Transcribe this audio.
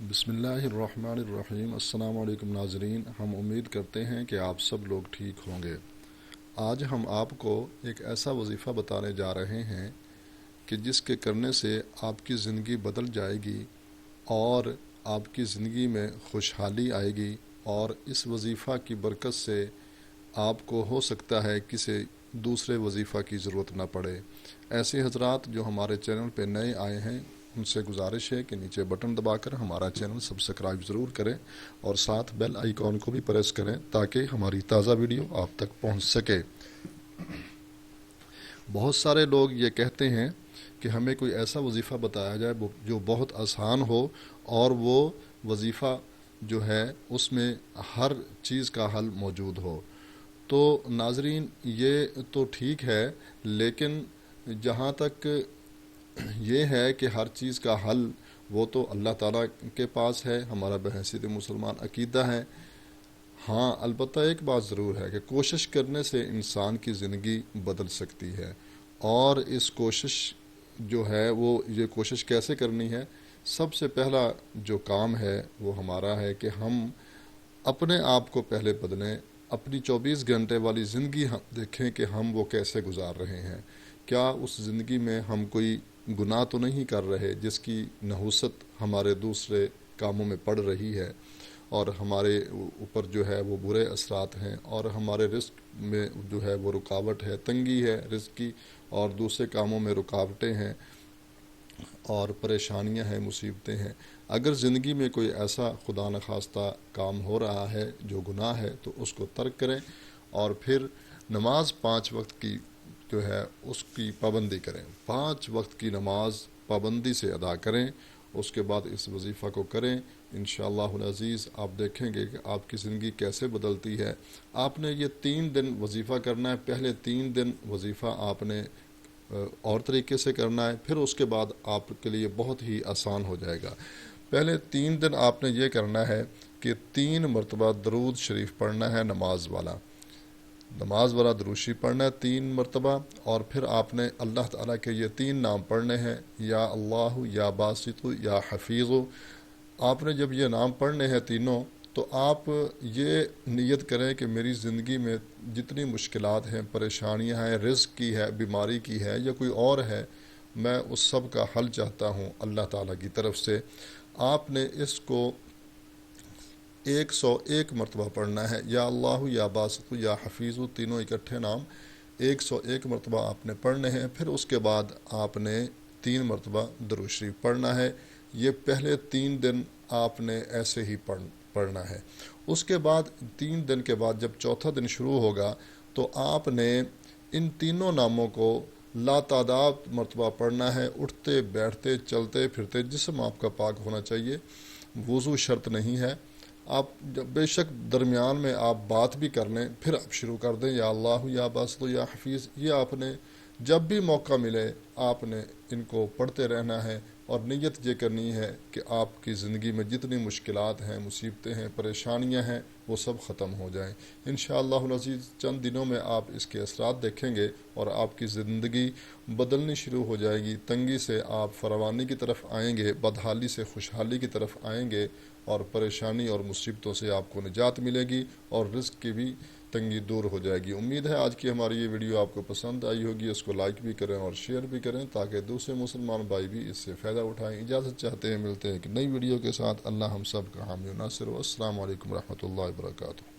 بسم اللہ الرحمن الرحیم۔ السلام علیکم ناظرین، ہم امید کرتے ہیں کہ آپ سب لوگ ٹھیک ہوں گے۔ آج ہم آپ کو ایک ایسا وظیفہ بتانے جا رہے ہیں کہ جس کے کرنے سے آپ کی زندگی بدل جائے گی اور آپ کی زندگی میں خوشحالی آئے گی، اور اس وظیفہ کی برکت سے آپ کو ہو سکتا ہے کسی دوسرے وظیفہ کی ضرورت نہ پڑے۔ ایسے حضرات جو ہمارے چینل پہ نئے آئے ہیں، ان سے گزارش ہے کہ نیچے بٹن دبا کر ہمارا چینل سبسکرائب ضرور کریں اور ساتھ بیل آئیکن کو بھی پریس کریں تاکہ ہماری تازہ ویڈیو آپ تک پہنچ سکے۔ بہت سارے لوگ یہ کہتے ہیں کہ ہمیں کوئی ایسا وظیفہ بتایا جائے جو بہت آسان ہو، اور وہ وظیفہ جو ہے اس میں ہر چیز کا حل موجود ہو۔ تو ناظرین، یہ تو ٹھیک ہے، لیکن جہاں تک یہ ہے کہ ہر چیز کا حل وہ تو اللہ تعالیٰ کے پاس ہے، ہمارا بحیثیت مسلمان عقیدہ ہے۔ ہاں، البتہ ایک بات ضرور ہے کہ کوشش کرنے سے انسان کی زندگی بدل سکتی ہے، اور اس کوشش جو ہے وہ یہ کوشش کیسے کرنی ہے؟ سب سے پہلا جو کام ہے وہ ہمارا ہے کہ ہم اپنے آپ کو پہلے بدلیں، اپنی 24 گھنٹے والی زندگی ہم دیکھیں کہ ہم وہ کیسے گزار رہے ہیں۔ کیا اس زندگی میں ہم کوئی گناہ تو نہیں کر رہے جس کی نحوست ہمارے دوسرے کاموں میں پڑ رہی ہے، اور ہمارے اوپر جو ہے وہ برے اثرات ہیں، اور ہمارے رزق میں جو ہے وہ رکاوٹ ہے، تنگی ہے رزق کی، اور دوسرے کاموں میں رکاوٹیں ہیں اور پریشانیاں ہیں، مصیبتیں ہیں۔ اگر زندگی میں کوئی ایسا خدا نخواستہ کام ہو رہا ہے جو گناہ ہے تو اس کو ترک کریں، اور پھر نماز 5 وقت کی جو ہے اس کی پابندی کریں۔ 5 وقت کی نماز پابندی سے ادا کریں، اس کے بعد اس وظیفہ کو کریں۔ انشاءاللہ العزیز آپ دیکھیں گے کہ آپ کی زندگی کیسے بدلتی ہے۔ آپ نے یہ 3 دن وظیفہ کرنا ہے۔ پہلے 3 دن وظیفہ آپ نے اور طریقے سے کرنا ہے، پھر اس کے بعد آپ کے لیے بہت ہی آسان ہو جائے گا۔ پہلے 3 دن آپ نے یہ کرنا ہے کہ 3 مرتبہ درود شریف پڑھنا ہے، نماز والا درود شریف پڑھنا ہے 3 مرتبہ، اور پھر آپ نے اللہ تعالیٰ کے یہ 3 نام پڑھنے ہیں، یا اللہ، یا باسط، یا حفیظ۔ آپ نے جب یہ نام پڑھنے ہیں تینوں، تو آپ یہ نیت کریں کہ میری زندگی میں جتنی مشکلات ہیں، پریشانیاں ہیں، رزق کی ہے، بیماری کی ہے، یا کوئی اور ہے، میں اس سب کا حل چاہتا ہوں اللہ تعالیٰ کی طرف سے۔ آپ نے اس کو 101 مرتبہ پڑھنا ہے، یا اللہ، یا باسط، یا حفیظ، تینوں اکٹھے نام 101 مرتبہ آپ نے پڑھنے ہیں۔ پھر اس کے بعد آپ نے 3 مرتبہ درود شریف پڑھنا ہے۔ یہ پہلے 3 دن آپ نے ایسے ہی پڑھنا ہے۔ اس کے بعد 3 دن کے بعد جب چوتھا دن شروع ہوگا تو آپ نے ان تینوں ناموں کو لاتعداد مرتبہ پڑھنا ہے، اٹھتے بیٹھتے چلتے پھرتے۔ جسم آپ کا پاک ہونا چاہیے، وضو شرط نہیں ہے۔ آپ بے شک درمیان میں آپ بات بھی کر لیں، پھر آپ شروع کر دیں یا اللہ، یا باسط، یا حفیظ۔ یہ آپ نے جب بھی موقع ملے آپ نے ان کو پڑھتے رہنا ہے، اور نیت یہ کرنی ہے کہ آپ کی زندگی میں جتنی مشکلات ہیں، مصیبتیں ہیں، پریشانیاں ہیں، وہ سب ختم ہو جائیں۔ انشاءاللہ العزیز چند دنوں میں آپ اس کے اثرات دیکھیں گے، اور آپ کی زندگی بدلنی شروع ہو جائے گی۔ تنگی سے آپ فراوانی کی طرف آئیں گے، بدحالی سے خوشحالی کی طرف آئیں گے، اور پریشانی اور مصیبتوں سے آپ کو نجات ملے گی، اور رزق کی بھی تنگی دور ہو جائے گی۔ امید ہے آج کی ہماری یہ ویڈیو آپ کو پسند آئی ہوگی۔ اس کو لائک بھی کریں اور شیئر بھی کریں تاکہ دوسرے مسلمان بھائی بھی اس سے فائدہ اٹھائیں۔ اجازت چاہتے ہیں، ملتے ہیں ایک نئی ویڈیو کے ساتھ۔ اللہ ہم سب کا حامی و ناصر۔ السلام علیکم ورحمۃ اللہ وبرکاتہ۔